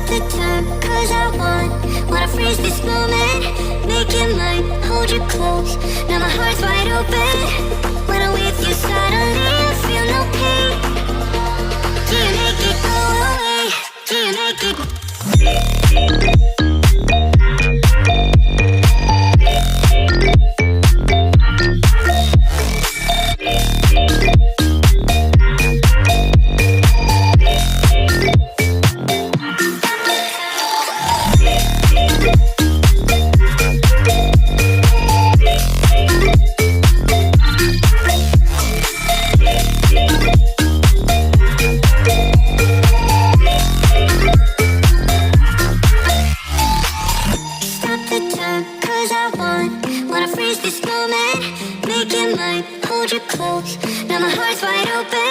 The time, cause I wanna freeze this moment. Make it mine, hold you close. Now my heart's wide open. When I'm with you, suddenly I feel no pain. Do you make it go away? Do you make it? Wanna freeze this moment, make it mine, hold you close. Now my heart's wide open.